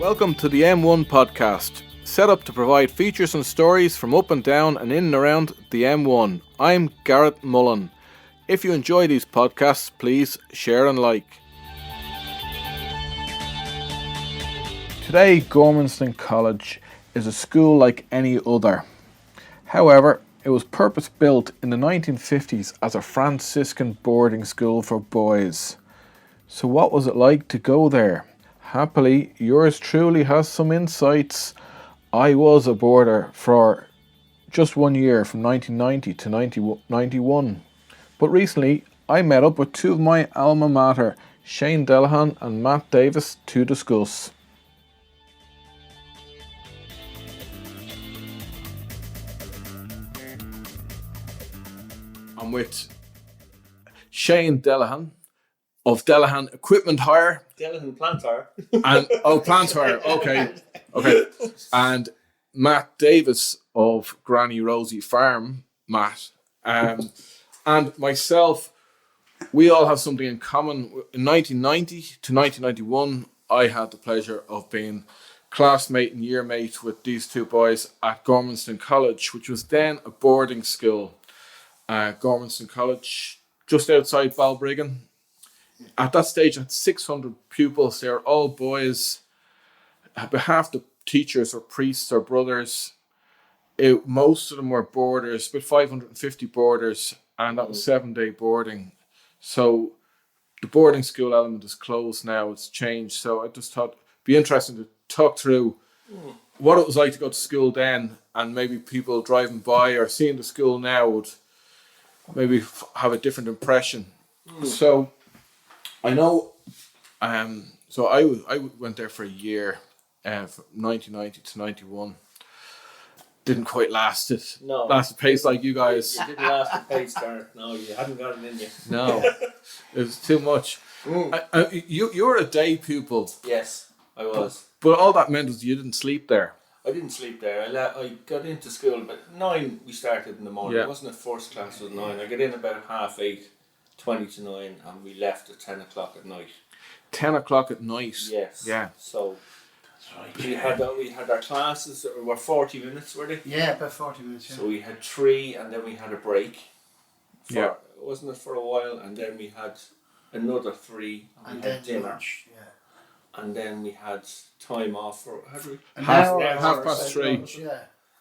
Welcome to the M1 podcast, set up to provide features and stories from up and down and in and around the M1. I'm Garrett Mullen. If you enjoy these podcasts, please share and like. Today, Gormanston College is a school like any other. However, it was purpose-built in the 1950s as a Franciscan boarding school for boys. So what was it like to go there? Happily, yours truly has some insights. I was a boarder for just 1 year, from 1990 to 1991. But recently, I met up with two of my alma mater, Shane Delahan and Matt Davis, to discuss. I'm with Shane Delahan of Delahan Equipment Hire. Delahan Plant Hire. And Plant Hire, okay. And Matt Davis of Granny Rosie Farm, Matt. And myself, we all have something in common. In 1990 to 1991, I had the pleasure of being classmate and year mate with these two boys at Gormanston College, which was then a boarding school. Gormanston College, just outside Balbriggan. At that stage, I had 600 pupils. They were all boys. Half the teachers were priests or brothers. Most of them were boarders, about 550 boarders, and that was 7-day boarding. So the boarding school element is closed now. It's changed. So I just thought it'd be interesting to talk through what it was like to go to school then, and maybe people driving by or seeing the school now would maybe have a different impression. So I know, so I went there for a year, from 1990 to 91. Didn't quite last it. No. Last the pace like you guys. You didn't last the pace, Garrett. No, you hadn't got it in you. No, it was too much. You were a day pupil. Yes, I was. But all that meant was you didn't sleep there. I didn't sleep there. I got into school about 9. We started in the morning. Yeah. It wasn't a first class, it was 9. I got in about 8:30, 20 to 9, and we left at 10 o'clock at night. 10 o'clock at night. Yes. Yeah. So we had our classes that were 40 minutes, were they? Yeah, about 40 minutes. Yeah. So we had 3, and then we had a break. Yeah. Wasn't it for a while? And then we had another 3, and we had dinner. lunch. Yeah. And then we had time off for Half past 3. Lunch, yeah.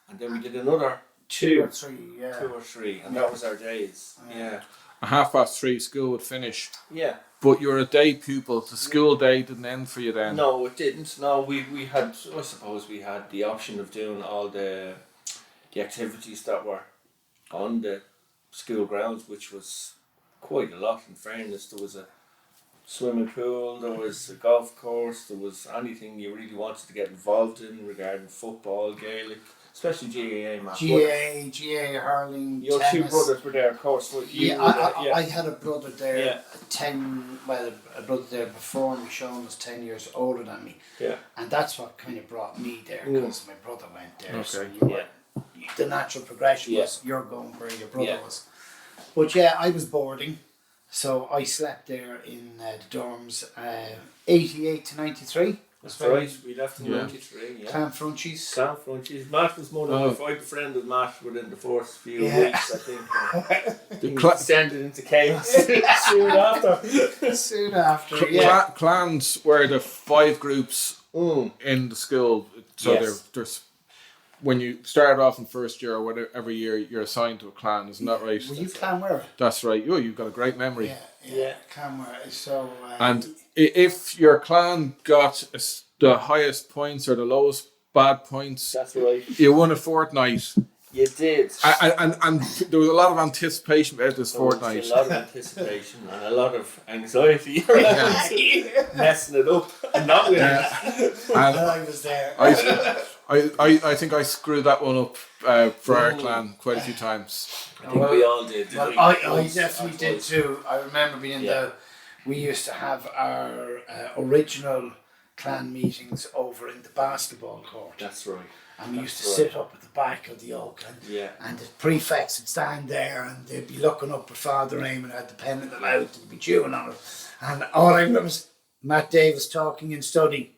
and then we did another 2 or 2 3. Yeah. 2 or 3, and that was our days. Yeah. At 3:30 school would finish. Yeah. But you were a day pupil. The school day didn't end for you then. No, it didn't. No, we had, I suppose we had the option of doing all the activities that were on the school grounds, which was quite a lot, in fairness. There was a swimming pool, there was a golf course, there was anything you really wanted to get involved in regarding football, Gaelic, especially GAA, Matt. GAA, hurling, Your tennis. 2 brothers were there, of course. I had a brother there, Yeah. a brother there before me. Sean was 10 years older than me. Yeah. And that's what kind of brought me there, because my brother went there. Okay. So the natural progression was you're going where your brother Yeah. was. But yeah, I was boarding. So I slept there in the dorms 88 to 93. That's right, we left in 93, yeah. Clanfrunchies. Clanfrunchies. Matt was one of I befriended Matt within the first few weeks, I think. Things descended into chaos soon after. Soon after, yeah. Clans were the 5 groups in the school. So there's when you started off in first year or whatever, every year you're assigned to a clan, isn't that right? Were you Clanwear? That's right. You've got a great memory. Yeah. Clanwear. So. And if your clan got the highest points or the lowest bad points, that's right, you won a fortnight. You did. And there was a lot of anticipation about this fortnight. A lot of anticipation and a lot of anxiety messing it up and not winning. And I was there. I think I screwed that one up for our clan quite a few times. I think we all did. Well, I definitely did too. I remember being we used to have our original clan meetings over in the basketball court. That's right. And we used to sit up at the back of the oak, and the prefects would stand there and they'd be looking up at Father Raymond, had the pen in the mouth, and be chewing on it. And all I remember was Matt Davis talking and studying.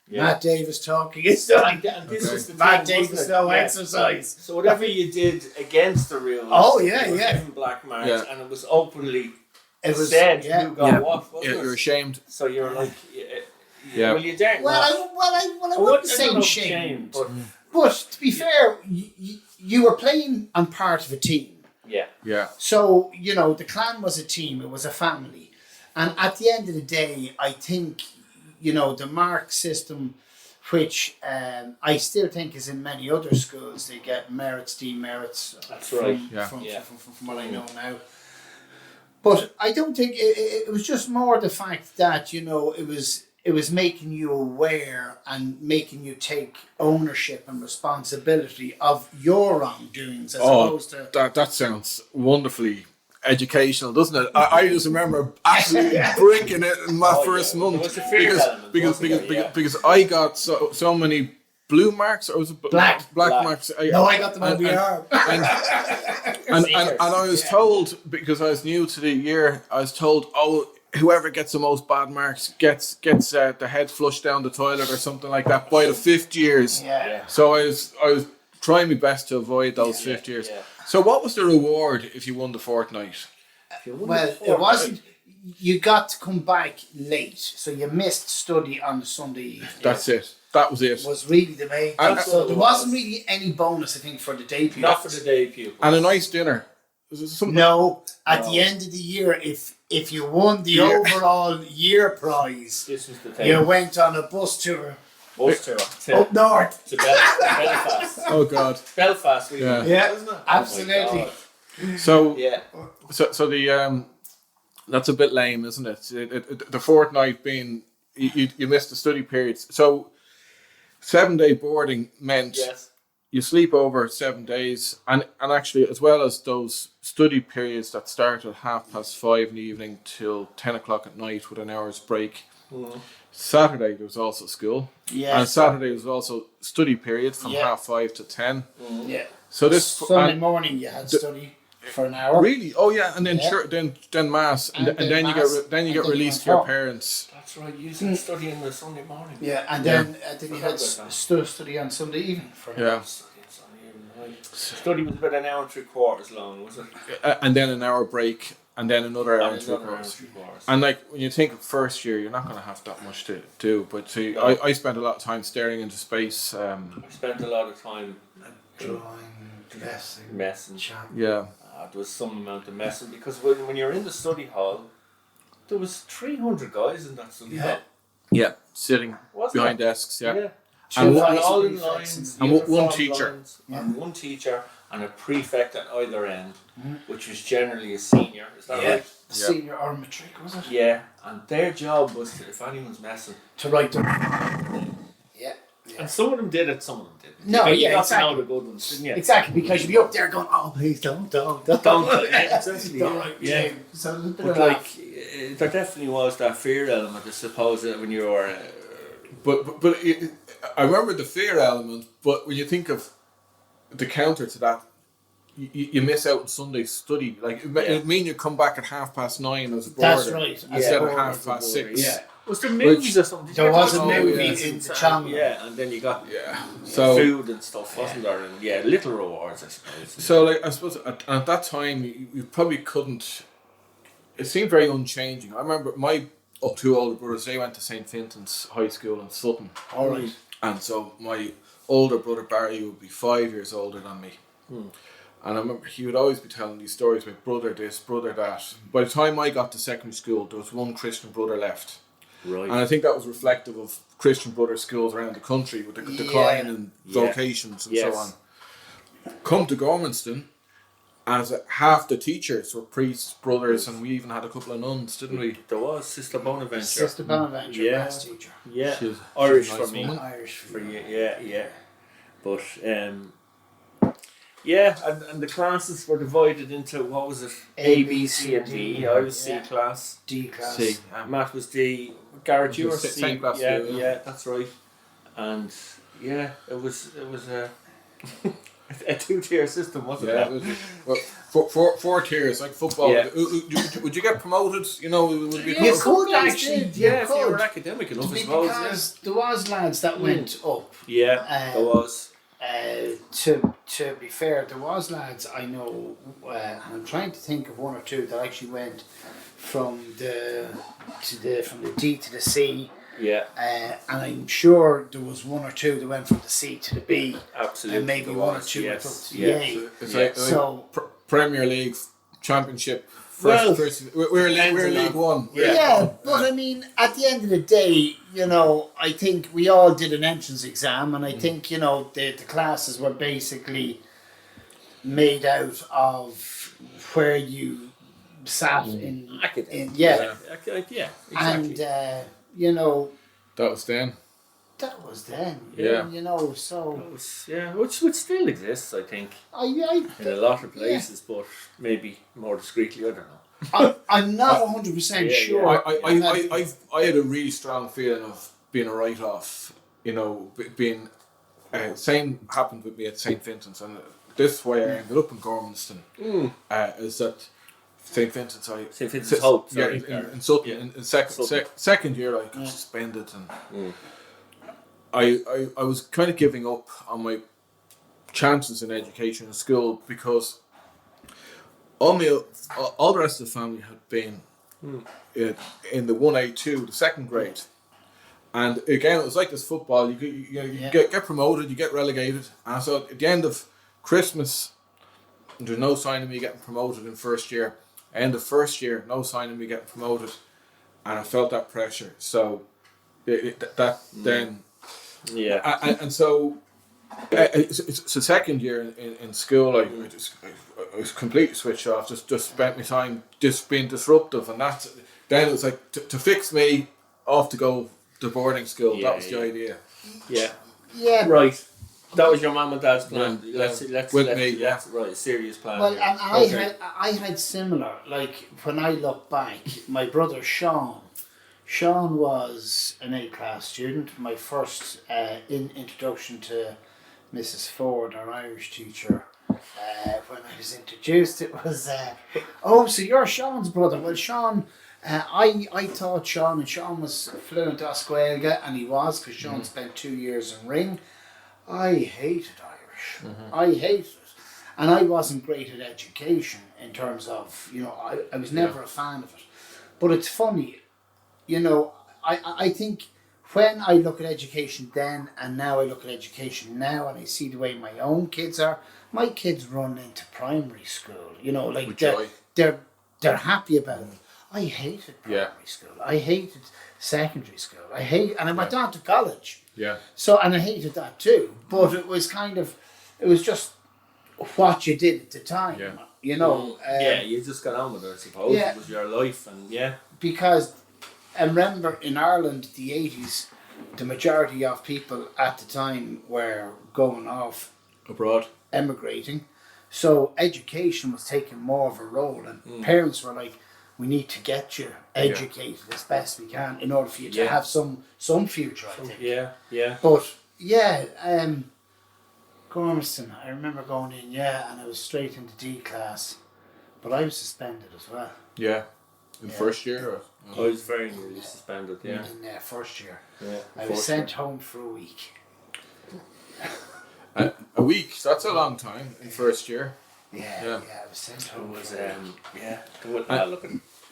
Matt Davis talking his study. And this is the Matt thing, Davis, wasn't it? no exercise. So whatever you did against the rules, Oh, yeah, you were yeah. given black marks, Yeah. and it was openly It was said who got what, wasn't Yeah, it? you're ashamed. So you're like, Yeah. well, you daren't. Well, I wouldn't say shame, but But to be fair, you were playing on part of a team. yeah. Yeah. So, you know, the clan was a team, it was a family. And at the end of the day, I think, you know, the mark system, which I still think is in many other schools, they get merits, demerits. That's right. From what I know now. But I don't think it was just more the fact that, you know, it was making you aware and making you take ownership and responsibility of your wrongdoings as opposed to... That sounds wonderfully educational, doesn't it? I just remember absolutely breaking it in my first month There was a fear element, because I got so many blue marks, or was it black marks? No, I got them on the arm. And I was told, because I was new to the year, I was told, whoever gets the most bad marks gets the head flushed down the toilet or something like that by the 5th years. Yeah. So I was trying my best to avoid those 5th years. Yeah. So what was the reward if you won the fortnight? Well, it wasn't... You got to come back late, so you missed study on the Sunday evening. That's it. That was it. Was really the main thing. So there wasn't really any bonus, I think, for the day pupils. Not for the day pupils. And a nice dinner. No, at the end of the year, if you won the overall year prize, This was the thing. you went on a bus tour Bus tour up north. to Belfast. Oh God. Belfast, really. Yeah. Yeah, Wasn't it? absolutely. Oh my God. So Yeah. so the that's a bit lame, isn't it? The fortnight being you missed the study periods. So 7-day boarding meant Yes. you sleep over 7 days, and actually, as well as those study periods that start at 5:30 in the evening till 10 o'clock at night with an hour's break. Saturday there was also school, Yeah. and Saturday was also study period from 5:30 to 10. Yeah. So this Sunday morning you had study for an hour. really, oh yeah, and then Yeah. then mass, and And then you mass, get and released then you to your went home. parents. That's right. You said studying the Sunday morning. Yeah, and then you had Forgot about study on Sunday evening for an Yeah. hour. Study was about an hour and 3/4 long, was it? And then an hour break, and then another hour and Another hour and 3/4. 3/4. And like when you think of first year, you're not going to have that much to do. But see, I spent a lot of time staring into space. I spent a lot of time Drawing, dressing, messing. chatting. Yeah, There was some amount of messing because when you're in the study hall, there was 300 guys in that study hall. yeah, sitting Wasn't behind it? desks. Yeah, Yeah. And And one- all in lines, and one uniform teacher. lines, and one teacher and a prefect at either end, which was generally a senior. Is that Yeah. right? Senior or matric, was it? Yeah. And their job was to, if anyone's messing, To write them. Yeah. and some of them did it, some of them didn't. No, you yeah, got exactly. to know the good ones, didn't you? Exactly, because you'd be up there going, oh, please don't. Don't. Yeah, exactly. Don't write Yeah. me. So there's a bit But of like, there definitely was that fear element, I suppose, that when you were. but I remember the fear element. But when you think of the counter to that, you miss out on Sunday study. Like it mean you come back at 9:30 as a boarder. That's right. Instead of Yeah. 6:30. Yeah. Was there movies or something? There was a movie movie in the channel. Yeah, and then you got So food and stuff, wasn't there? And little rewards, I suppose. So, like, I suppose at that time, you probably couldn't. It seemed very unchanging. I remember my two older brothers. They went to St. Vincent's High School in Sutton, All right. and so my older brother Barry would be 5 years older than me. And I remember he would always be telling these stories about brother this, brother that. By the time I got to secondary school, there was one Christian brother left. Right. And I think that was reflective of Christian brother schools around the country with the decline in vocations and so on. Come to Gormanston, as half the teachers were priests, brothers, and we even had a couple of nuns, didn't we? There was Sister Bonaventure. Sister Bonaventure, Yeah. maths teacher. Yeah. She was Irish a for nice me. woman. Irish For you, yeah. But and the classes were divided into what was it? A, B, C, and D. I was C class. D class. C. Matt was D. Garrett, you were was C. same class Yeah, too, yeah, that's right. And it was a. a 2-tier system, wasn't Yeah, it? well, four tiers like football. Yeah. Would you get promoted? You know, would be Yeah, promoted? could guys actually, did, you if you were could. academic enough, I suppose. Because there was lads that went up. Yeah, there was. To be fair, there was lads I know, and I'm trying to think of one or two that actually went from the D to the C. Yeah, And I'm sure there was one or two that went from the C to the B. absolutely. And maybe there one or was, two went yes, up to the yeah. A. It's Yeah. like So Premier League, Championship. Well, We're League One. yeah, but I mean, at the end of the day, you know, I think we all did an entrance exam, and I think, you know, the classes were basically made out of where you sat in Yeah, exactly. and you know, That was then. that was then. Yeah. You know, so It was, which still exists, I think, I in a lot of places, but maybe more discreetly. I don't know. I'm not 100% Yeah, sure. I had a really strong feeling of being a write-off. You know, being same happened with me at St. Vincent's, and this is why I ended up in Gormanston. Is that St. Vincent's? St. Vincent's Hope, Yeah, sorry. in Sutton. Yeah. In second year, I got suspended, and I was kind of giving up on my chances in education in school because all the rest of the family had been in the 1A2, the second grade. And again, it was like this football. You get promoted, you get relegated. And so at the end of Christmas, there's no sign of me getting promoted in first year. End of first year, no sign of me getting promoted. And I felt that pressure. So then... Yeah. And so it's the second year in school. I was completely switched off. Just spent my time just being disruptive, and then it was like to fix me off to go to boarding school. That was the idea. Yeah. Right. That was your mum and dad's plan. Yeah. Let's With me, yeah. Right, serious plan. Well, here. and I had similar. Like when I look back, my brother Sean was an A-class student. My first introduction to Mrs. Ford, our Irish teacher, when I was introduced, it was, so you're Sean's brother. Well, Sean, I taught Sean, and Sean was fluent Oscuelga, and he was, because Sean spent 2 years in Ring. I hated Irish. I hated it. And I wasn't great at education in terms of, you know, I was never a fan of it. But it's funny, you know, I think when I look at education then and now I look at education now and I see the way my own kids are, my kids run into primary school, you know, like they're happy about it. I hated primary school. I hated secondary school. And I went on to college. Yeah. So, and I hated that too. But it was just what you did at the time. Yeah. You know. You just got on with it, I suppose. Yeah. It was your life, and Because I remember in Ireland, the 80s, the majority of people at the time were going off Abroad. emigrating. So education was taking more of a role, and parents were like, we need to get you educated as best we can in order for you to have some future, I think. Yeah. But Gormanston, I remember going in, and I was straight into D class, but I was suspended as well. Yeah. In first year? Or? I was very nearly suspended, In first year. Yeah. I was sent home for a week. A week, that's a long time in first year. Yeah, I was sent home. It was, for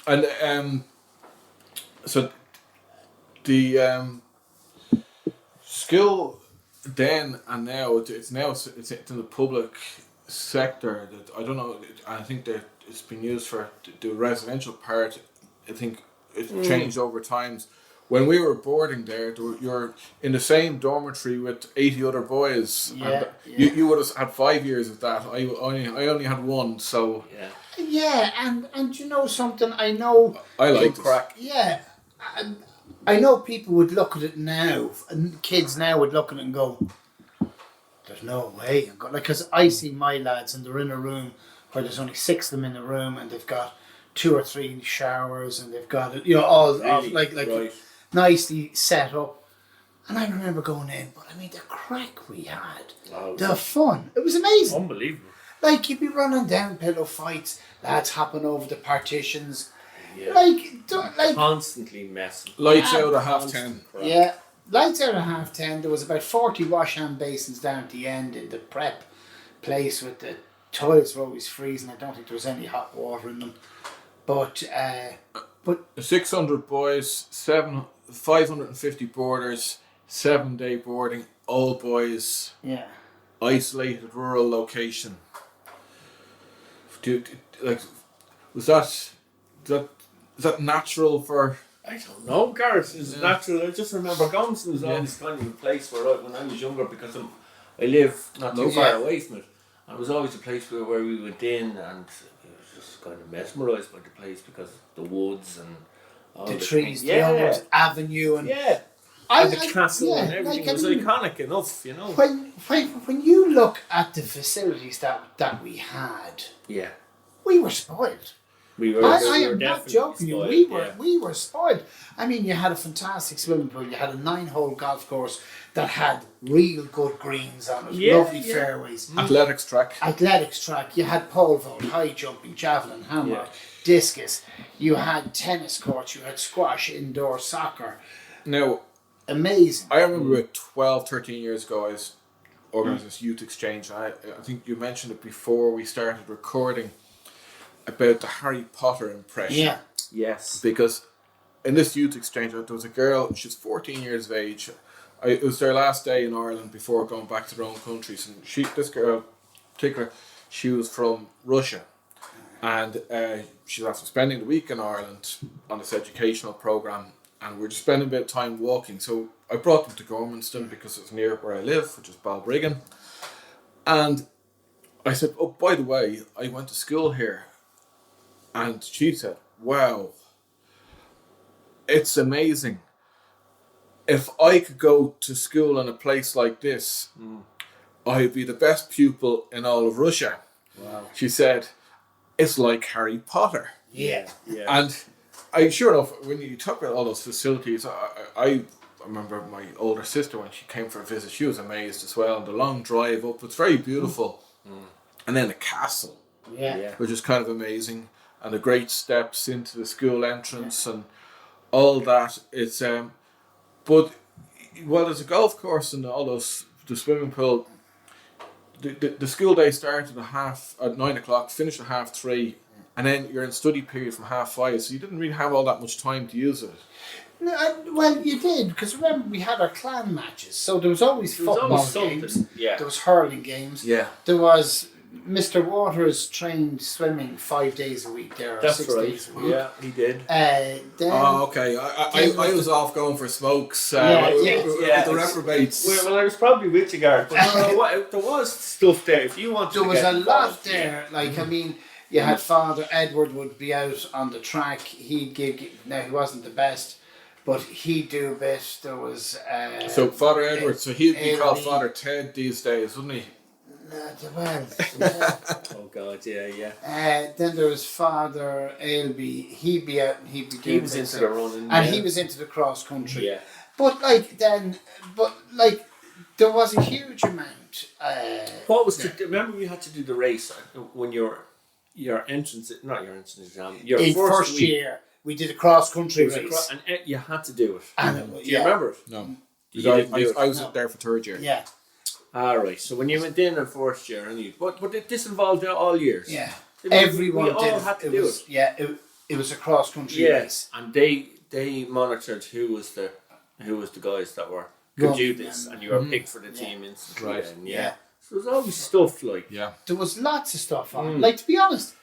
And so the school then and now it's in the public sector. That I don't know. I think that it's been used for the residential part. I think it's changed over times. When we were boarding there, you're in the same dormitory with 80 other boys. You would have had 5 years of that. I only had one. So and you know something, I know I like crack. Yeah, I know people would look at it now, and kids now would look at it and go, "There's no way." Because I see my lads, and they're in a room where there's only 6 of them in the room, and they've got 2 or 3 showers, and they've got all Really? like Right. nicely set up. And I remember going in, but I mean, the crack we had, Oh, the fun, it was amazing. unbelievable. Like, you'd be running down pillow fights, lads hopping over the partitions. Yeah. Like, Constantly messing. Lights out at 10:30. yeah, lights out at 10:30. There was about 40 wash hand basins down at the end in the prep place with the toilets were always freezing. I don't think there was any hot water in them. But 600 boys, 550 boarders, 7-day boarding, all boys, yeah. isolated rural location. Was that natural for? I don't know, Gareth. Is it natural? I just remember Gormanston was always kind of a place where when I was younger, because I live not too far away from it, and it was always a place where we went in, and I was just kind of mesmerised by the place because of the woods and all The the trees, things. the old avenue, and And the castle and everything like, was iconic enough, you know. When you look at the facilities that we had, Yeah, we were spoiled. we were. I we were am not definitely joking. spoiled, We were spoiled. I mean, you had a fantastic swimming pool. You had a 9-hole golf course that had real good greens on it, lovely fairways, Athletics track. athletics track. You had pole vault, high jumping, javelin, hammer, discus. You had tennis courts. You had squash, indoor soccer. Now, Amazing. I remember about 12, 13 years ago, I was organised this youth exchange. I think you mentioned it before we started recording about the Harry Potter impression. Yeah. Yes. Because in this youth exchange, there was a girl, she's 14 years of age. It was their last day in Ireland before going back to their own countries. And this girl, in particular, she was from Russia. And she was after spending the week in Ireland on this educational programme. And we're just spending a bit of time walking. So I brought them to Gormanston because it's near where I live, which is Balbriggan. And I said, oh, by the way, I went to school here. And she said, wow, it's amazing. If I could go to school in a place like this, I'd be the best pupil in all of Russia. Wow. She said, it's like Harry Potter. Yeah. And sure enough, when you talk about all those facilities, I remember my older sister, when she came for a visit, she was amazed as well. And the long drive up, it's very beautiful. And then the castle, which is kind of amazing. And the great steps into the school entrance and all that. It's but there's a golf course and all those, the swimming pool. The school day started at 9 o'clock, finished at 3:30, and then you're in study period from 5:30. So you didn't really have all that much time to use it. No, well, you did, because remember we had our clan matches, so there was always football games. Yeah. There was hurling games. Yeah. There was Mr. Waters trained swimming 5 days a week there, or That's 6 right. days a week. Yeah, he did. Then Okay. I was off going for smokes with the reprobates. Well, I was probably with you, Gareth, but there was stuff there. If you wanted there to was get a involved, lot there. Like, I mean, you had Father Edward would be out on the track. He'd give. Now he wasn't the best, but he'd do a bit. There was. So Father Edward, so he'd be called Ailey. Father Ted these days, wouldn't he? Well, Oh God, yeah. then there was Father Ailby. He'd be out and he'd be doing He was bits into of- the running. and he was into the cross country. Yeah. But there was a huge amount. What was remember you had to do the race when your entrance, not your entrance exam, your In first first week, year, we did a cross country it was race. and you had to do it. And it was- Do you remember it? No. You didn't do it? I was No. there for third year. Yeah, All right. So when you went in first year, but this involved all years. yeah. We Everyone all did. had to it do was, it. Yeah, it was a cross country race. Yes, and they monitored who was the guys that could do this, and you were picked for the team instantly. Right. And Yeah. So there's always stuff like There was lots of stuff on. Like, to be honest,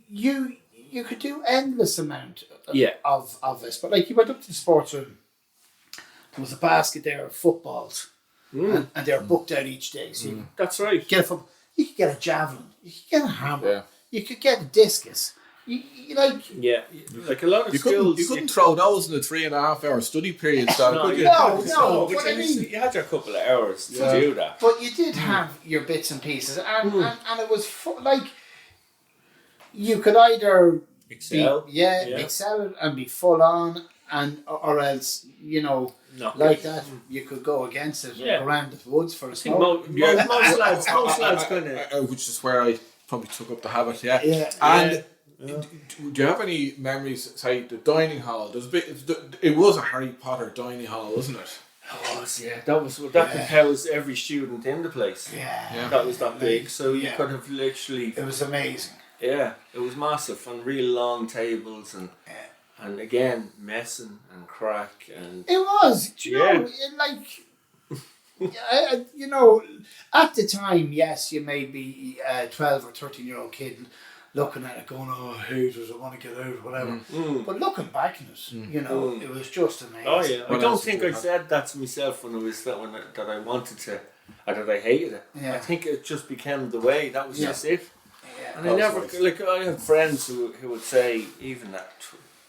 you could do endless amount of this. But like, you went up to the sports room, there was a basket there of footballs, and they were booked out each day. So you could that's right. get a football, you could get a javelin, you could get a hammer, Yeah. you could get a discus. You like. Yeah, like a lot of You skills. couldn't throw those in the 3.5 hour study period. No, Could you? No, but but I you mean- you had your couple of hours to do that. But you did have your bits and pieces, and it was like you could either Excel. excel and be full on, or else No. like that, you could go against it Yeah. and go around the woods for a I think smoke. most lads kind of. which is where I probably took up the habit. Yeah. Yeah. And Yeah. do you have any memories? Say the dining hall. There's a bit. It was a Harry Potter dining hall, wasn't it? That could house every student in the place. Yeah. That was that big, so you Yeah. could have literally. It was amazing. Yeah, it was massive and real long tables and again messing and crack and. It was, do you know, you know, at the time, yes, you may be a 12 or 13-year-old kid looking at it going, oh, I hate it, I want to get out, whatever. But looking back on it, you know, it was just amazing. Oh yeah, I What don't else think did I you have? said that to myself when I was that I wanted to, or that I hated it. Yeah. I think it just became the way. That was Yeah. just it. Yeah. And I never like I have friends who would say even at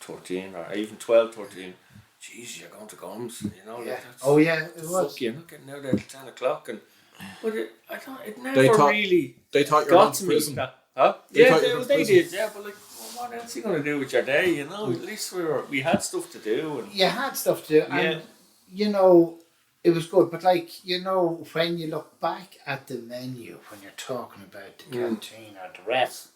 13 or even 12, 13, geez, you're going to Gormanston, you know. Yeah. Like, that's, Oh, yeah, it was. fuck, you're not getting out there at 10 o'clock. But it never They thought- really They thought you were got going to to me. prison. Huh? They Yeah, thought you were going to they prison. did. Yeah, but like, well, what else are you going to do with your day? You know, at least we had stuff to do. And You had stuff to do, and, Yeah. you know, it was good. But, like, you know, when you look back at the menu, when you're talking about the canteen or the ref,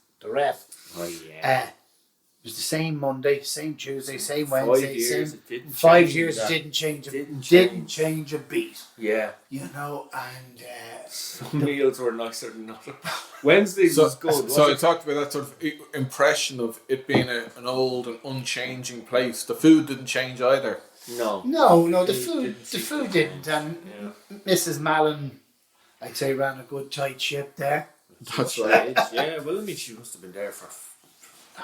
oh yeah. it was the same Monday, same Tuesday, same 5 Wednesday, years, same it didn't 5 change years. that. It didn't change. Didn't Didn't change. change a beat. Yeah. You know, and Some meals were nicer than others. Wednesdays So, was good. so I wasn't talked about that sort of impression of it being an old and unchanging place. The food didn't change either. it? No. no, the It food, didn't the seem food to. didn't. And Mrs. Mallon, I'd say, ran a good tight ship there. That's She right. did, yeah, well, I mean, she must have been there for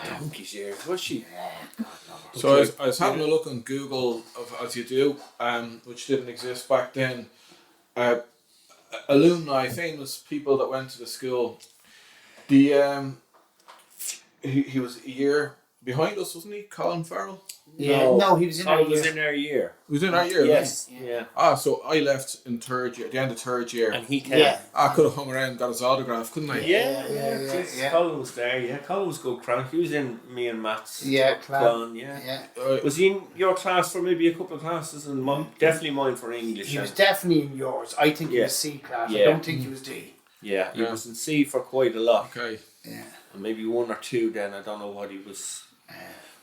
donkey's years, was she? Yeah, God love her. So I was having a look on Google, as you do, which didn't exist back then. Alumni, famous people that went to the school. The he was a year behind us, wasn't he? Colin Farrell. Yeah, no, he was in our Colin was year. in our year. He was in our year. Yes, Yeah. yeah. Ah, so I left in third year, at the end of third year. And he came. Yeah. I could have hung around and got his autograph, couldn't I? Yeah. Colin was there, yeah. Colin was good crank. He was in me and Matt's Yeah, clan, yeah. Yeah. Was he in your class for maybe a couple of classes and definitely mine for English? He was and- definitely in yours. I think he Yeah. was C class. I Yeah. don't think he was D. yeah, he Yeah. was in C for quite a lot. Okay. Yeah. And maybe 1 or 2 then, I don't know what he was.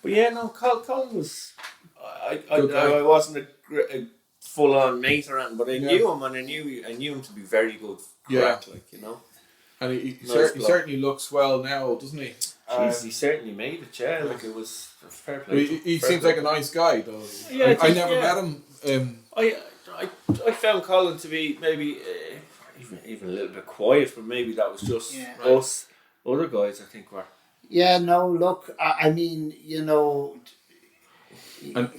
But yeah, no, Colin was. Good guy. I wasn't a full on mate or anything, but I Yeah. knew him and I knew him to be very good crack, like, you know. And he Nice bloke. certainly looks well now, doesn't he? Jeez, he certainly made it, yeah. Like it was a fair play. He fair seems play. like a nice guy, though. Yeah, I I think, never yeah. met him. I found Colin to be maybe even a little bit quiet, but maybe that was just Yeah. us. Other guys, I think, were. Yeah, no, look, I mean, you know, And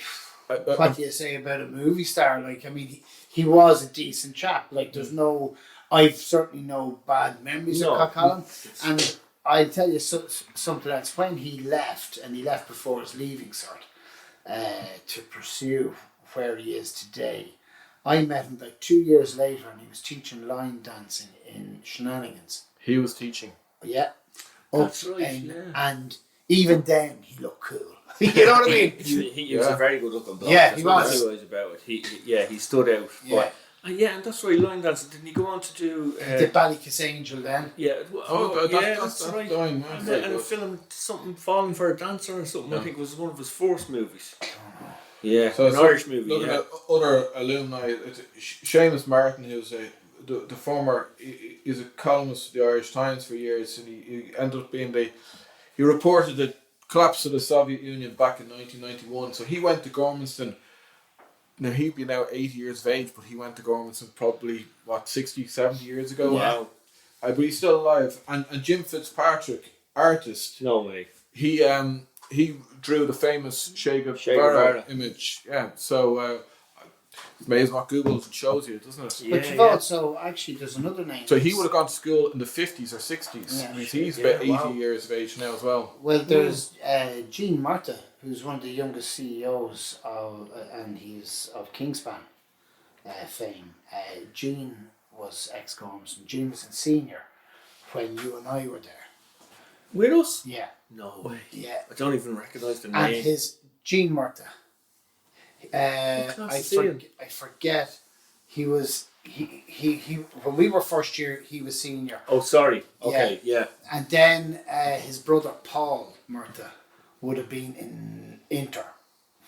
what do you say about a movie star? Like, I mean, he was a decent chap. Like, there's no, I've certainly no bad memories No. of Colin. And I'll tell you something else. When he left, and he left before his leaving cert, to pursue where he is today, I met him like 2 years later and he was teaching line dancing in Shenanigans. he was teaching. Yeah. That's right, and, yeah. and even then he looked cool. You know what I mean? He was a very good looking bloke. Yeah, That's he what was. I was about it. He stood out. Yeah. But, and that's why line dancing. Didn't he go on to do? The Ballykiss Angel then. Yeah. That's right. going. Yeah, And, very and a good. film, something Falling for a Dancer or something. I think it was one of his first movies. Oh. Yeah, So an Irish movie. Looking Yeah. at other alumni, Seamus Martin, who's the former, he's a columnist for the Irish Times for years, and he ended up being he reported the collapse of the Soviet Union back in 1991. So he went to Gormanston. Now he'd be now 80 years of age, but he went to Gormanston probably 60, 70 years ago. Wow. But he's still alive. And Jim Fitzpatrick, artist, No way. he drew the famous Che Guevara Guevara. image. Yeah, so it's amazing what Google shows you, doesn't it? But you've also, actually, there's another name. So he would have gone to school in the 50s or 60s. Yeah. I mean, he's Yeah, about 80 wow. years of age now as well. Well, there's Gene Marta, who's one of the youngest CEOs of, and he's of Kingspan fame. Gene was ex-Gormanston. Gene was in senior when you and I were there. With us? Yeah, No way. yeah. I don't even recognise the And name. his Gene Marta, I forget. He was he when we were first year. He was senior, Oh, sorry. Okay, yeah. and then his brother Paul Murtha would have been in Inter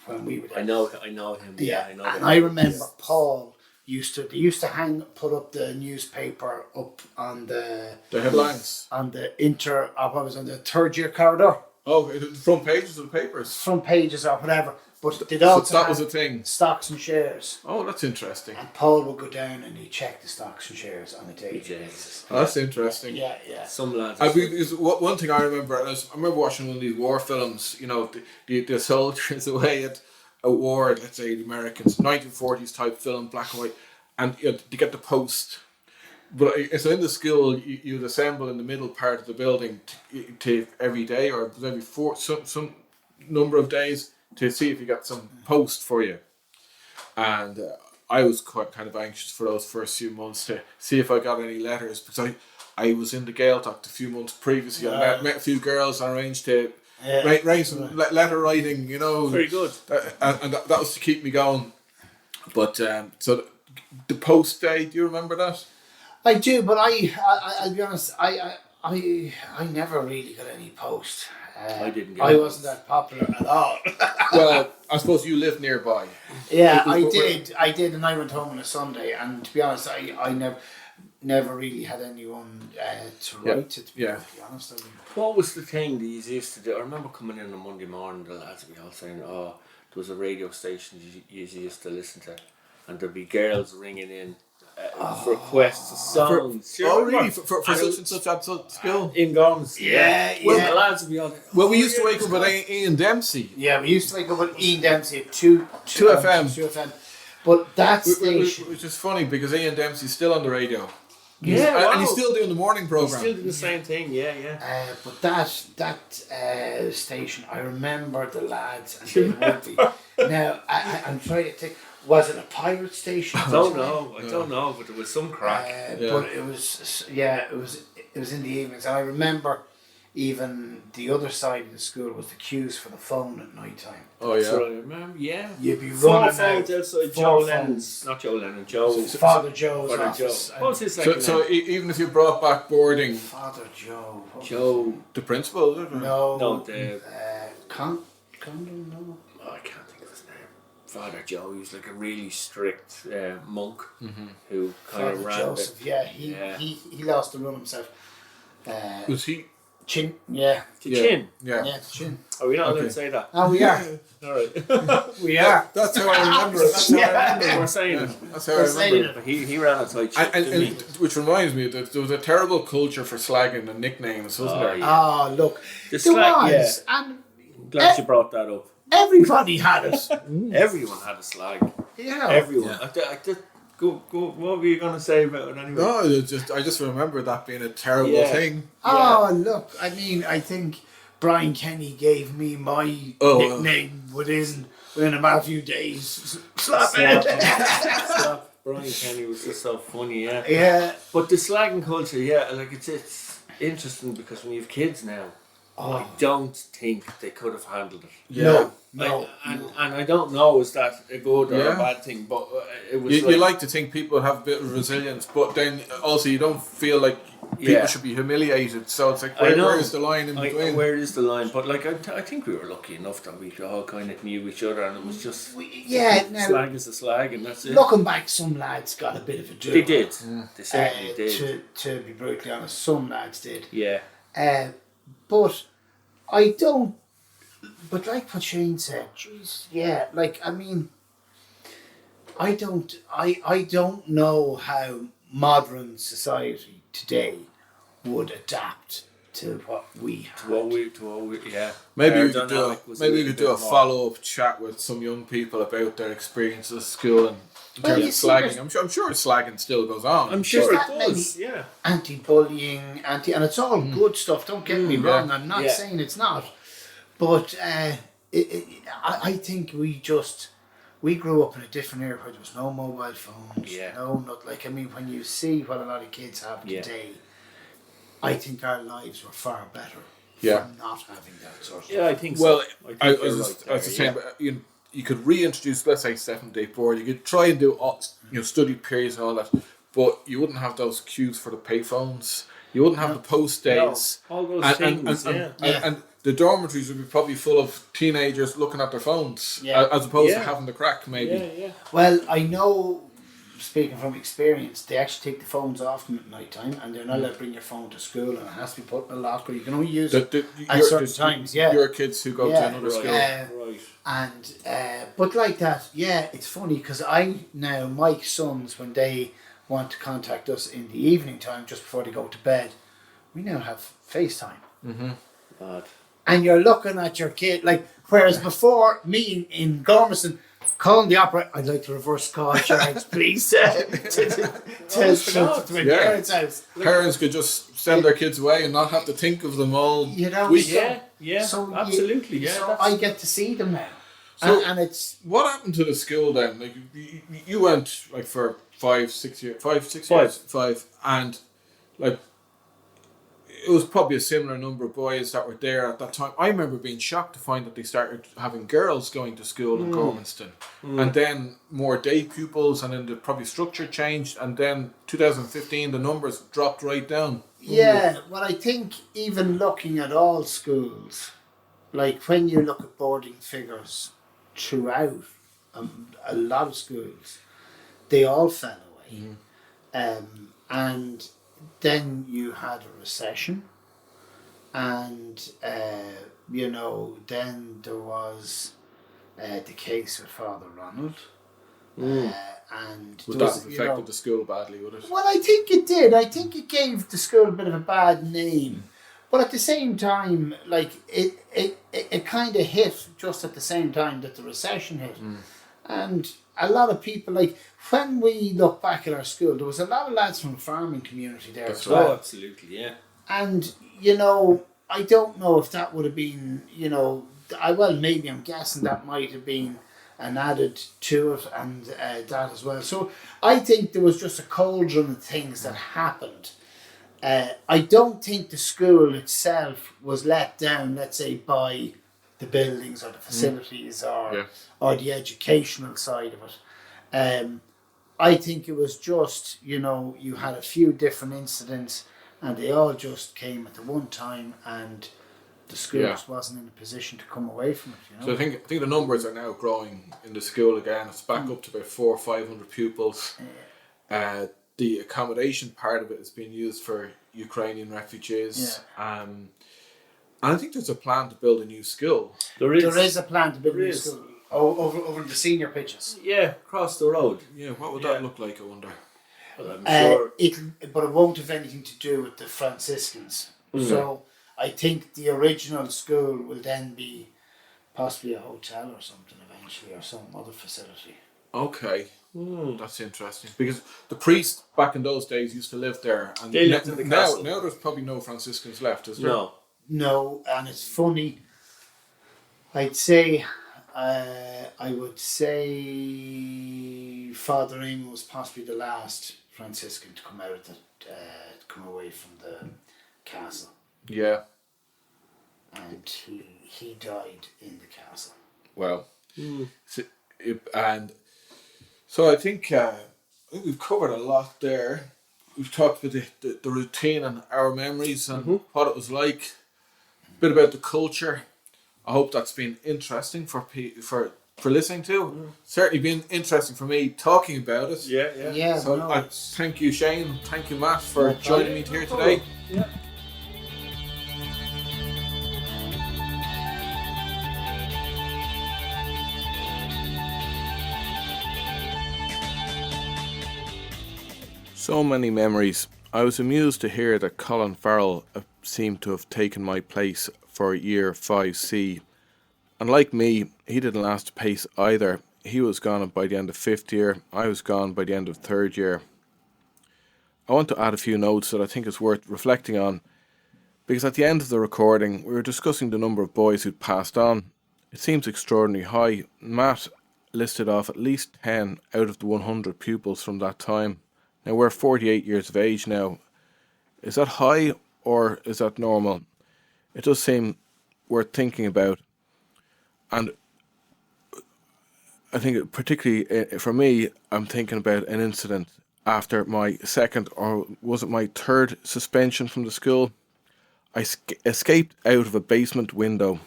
when we were there. I know him. Yeah, I know and him. I remember Paul they used to put up the newspaper up on the headlines on the Inter. What was on the third year corridor. Oh, the front pages of the papers. Front pages or whatever. But they'd also that was a thing. Stocks and shares. Oh, that's interesting. And Paul would go down and he'd check the stocks and shares on a daily basis. Oh, that's interesting. Yeah. Some lads. One thing I remember, I remember watching one of these war films. You know, the soldiers away at a war, let's say the Americans, 1940s type film, black and white, and you get the post. But so in the school, you'd assemble in the middle part of the building to every day or every some number of days to see if you got some post for you. And I was quite kind of anxious for those first few months to see if I got any letters, because I was in the Gaeltacht a few months previously. I met a few girls and arranged to write some letter writing, you know. Very good. And that was to keep me going. But so the post day, do you remember that? I do, but I'll be honest. I never really got any post. I didn't. I wasn't that popular at all. Well, I suppose you live nearby. Yeah, I did, and I went home on a Sunday. And to be honest, I never really had anyone to write to. To be honest, What was the thing that you used to do? I remember coming in on Monday morning, the lads would be all saying, "Oh, there was a radio station you used to listen to, and there'd be girls ringing in." For requests of songs. Really? For such and such at school? In Gormanston. Yeah. Well, the lads would be all like, we used to wake up with Ian Dempsey. Yeah, we used to wake up with Ian Dempsey at 2 FM. 2 FM. But that station... Which is funny because Ian Dempsey's still on the radio. Yeah, and he's still doing the morning programme. He's still doing the same thing, yeah. But that station, I remember the lads and they would be. Now, I'm trying to think... Was it a pirate station? I don't know, but there was some crack. But it was in the evenings. And I remember even the other side of the school was the queues for the phone at night time. Oh, yeah. So I remember, yeah. You'd be Four running phones out. outside Joe Lennon's. Not Joe Lennon, Joe. Father Joe's office. What was his second So name? even if you brought back boarding... Father Joe. Joe. The principal, isn't it? No, the... Condom, no. Oh, I can't think of his name. Father Joe, he was like a really strict monk who kind of ran Joseph, he lost the run himself. Was he? Chin, yeah. Chin? Yeah. Chin. Are we not allowed to say that? Oh, we are. Alright. We are. That's how I remember it. That's how I remember it. We're saying it. That's how I remember it. But he ran a tight ship, And didn't he? which reminds me, there was a terrible culture for slagging and nicknames, wasn't there? Yeah. Oh, look. The There slag, was. And Glad you brought that up. everybody had it. Everyone had a slag. Yeah. Everyone. Yeah. Go. What were you going to say about it anyway? No, I just remember that being a terrible Yeah. thing. Oh, look. I mean, I think Brian Kenny gave me my nickname within a matter of few days. Slap it. Slap. Brian Kenny was just so funny, yeah. Yeah. But the slagging culture, yeah, like it's interesting because when you have kids now, I don't think they could have handled it. Yeah. No. And I don't know, is that a good or a bad thing, but it was You like to think people have a bit of resilience, but then also you don't feel like people should be humiliated. So it's like, where is the line in between? Where is the line? But like, I think we were lucky enough that we all kind of knew each other, and it was just Now, slag is a slag, and that's it. looking back, some lads got a bit of a do. They did. They certainly did. To be brutally honest, some lads did. Yeah. But I don't. But like what Shane said, geez, yeah. Like I mean, I don't know how modern society today would adapt to what we had. To what we yeah. Maybe Our we could dynamic was maybe we little could do a bit more. follow-up chat with some young people about their experiences at school and in Well, terms you of see, slagging. I'm sure slagging still goes on. I'm sure There's it that does. Yeah. Anti-bullying, and it's all good stuff. Don't get me wrong. I'm not saying it's not, but I think we grew up in a different era where there was no mobile phones. Yeah. Not like I mean, when you see what a lot of kids have today, I think our lives were far better. Yeah. From not having that sort of. Yeah, I think Well, so. I think was you're just, right I was just saying, but, you could reintroduce, let's say, 7-day board. You could try and do study periods and all that, but you wouldn't have those queues for the payphones. You wouldn't have the post days. No, all those things. And the dormitories would be probably full of teenagers looking at their phones, Yeah. as opposed to having the crack, maybe. Yeah. Well, I know, speaking from experience, they actually take the phones off them at night time, and they're not allowed to bring your phone to school, and it has to be put in a locker. You can only use it at certain times. Yeah, your kids who go to another school. Right. And but like that, it's funny because my sons, when they want to contact us in the evening time just before they go to bed, we now have FaceTime. Bad. And you're looking at your kid, like, whereas before, me in Gormanston, calling the operator, I'd like to reverse call charge, please, to my parents' house. Parents could just send their kids away and not have to think of them all week. So absolutely, So I get to see them now. So and it's... What happened to the school then? Like, you went, like, for 5-6 years, 5 years, and, like, it was probably a similar number of boys that were there at that time. I remember being shocked to find that they started having girls going to school in Gormanston. And then more day pupils, and then the probably structure changed, and then 2015 the numbers dropped right down. Yeah, well, I think even looking at all schools, like when you look at boarding figures throughout a lot of schools, they all fell away. And then you had a recession, and then there was the case with Father Ronald. And Would that have affected the school badly, would it? Well, I think it did. I think it gave the school a bit of a bad name. But at the same time, like, it kind of hit just at the same time that the recession hit. And a lot of people, like, when we look back at our school, there was a lot of lads from the farming community there as well. Oh, absolutely, yeah. And, I don't know if that would have been, maybe I'm guessing that might have been an added to it, and that as well. So I think there was just a cauldron of things that happened. I don't think the school itself was let down, let's say, by the buildings or the facilities or the educational side of it. I think it was just, you had a few different incidents, and they all just came at the one time, and the school just wasn't in a position to come away from it. So I think the numbers are now growing in the school again. It's back up to about 400 or 500 pupils. The accommodation part of it is being used for Ukrainian refugees. And I think there's a plan to build a new school. There is a plan to build a new school. Over in the senior pitches. Yeah, across the road. Yeah, what would that look like, I wonder? Well, I'm sure. But it won't have anything to do with the Franciscans. So I think the original school will then be possibly a hotel or something eventually, or some other facility. Okay. That's interesting, because the priests back in those days used to live there, and They lived in the castle. Now there's probably no Franciscans left, is there? No, and it's funny. I'd say, I would say, Father Amy was possibly the last Franciscan to come out of come away from the castle. Yeah. And he died in the castle. Well, so I think we've covered a lot there. We've talked about the routine and our memories and what it was like. A bit about the culture. I hope that's been interesting for listening to. Certainly been interesting for me talking about it. Yeah. So I thank you, Shane. Thank you, Matt, for joining me here today. Yeah. So many memories. I was amused to hear that Colin Farrell seemed to have taken my place for year 5C. And like me, he didn't last a pace either. He was gone by the end of 5th year. I was gone by the end of 3rd year. I want to add a few notes that I think is worth reflecting on, because at the end of the recording, we were discussing the number of boys who'd passed on. It seems extraordinarily high. Matt listed off at least 10 out of the 100 pupils from that time. Now, we're 48 years of age now. Is that high or is that normal? It does seem worth thinking about. And I think particularly for me, I'm thinking about an incident after my second, or was it my third suspension from the school. I escaped out of a basement window.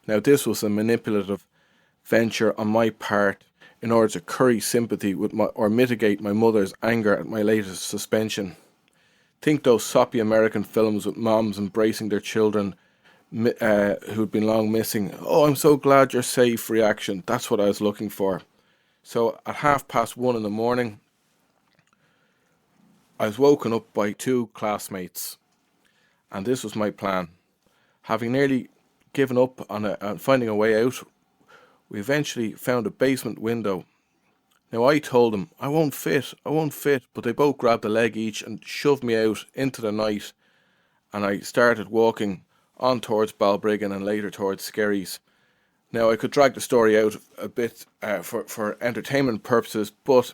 Now this was a manipulative venture on my part in order to curry sympathy with or mitigate my mother's anger at my latest suspension. Think those soppy American films with moms embracing their children who'd been long missing. Oh, I'm so glad you're safe reaction. That's what I was looking for. So at 1:30 in the morning, I was woken up by two classmates, and this was my plan. Having nearly given up on finding a way out, we eventually found a basement window. Now I told them, I won't fit, but they both grabbed a leg each and shoved me out into the night, and I started walking on towards Balbriggan and later towards Skerries. Now I could drag the story out a bit for entertainment purposes, but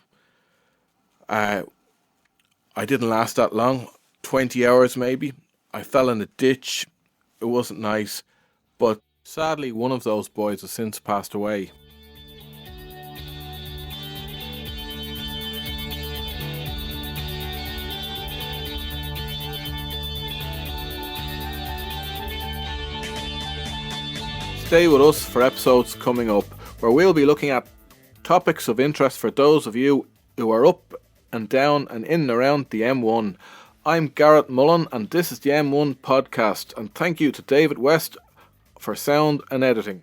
I didn't last that long, 20 hours maybe. I fell in a ditch, it wasn't nice, but sadly one of those boys has since passed away. Stay with us for episodes coming up, where we'll be looking at topics of interest for those of you who are up and down and in and around the M1. I'm Garrett Mullen, and this is the M1 podcast, and thank you to David West for sound and editing.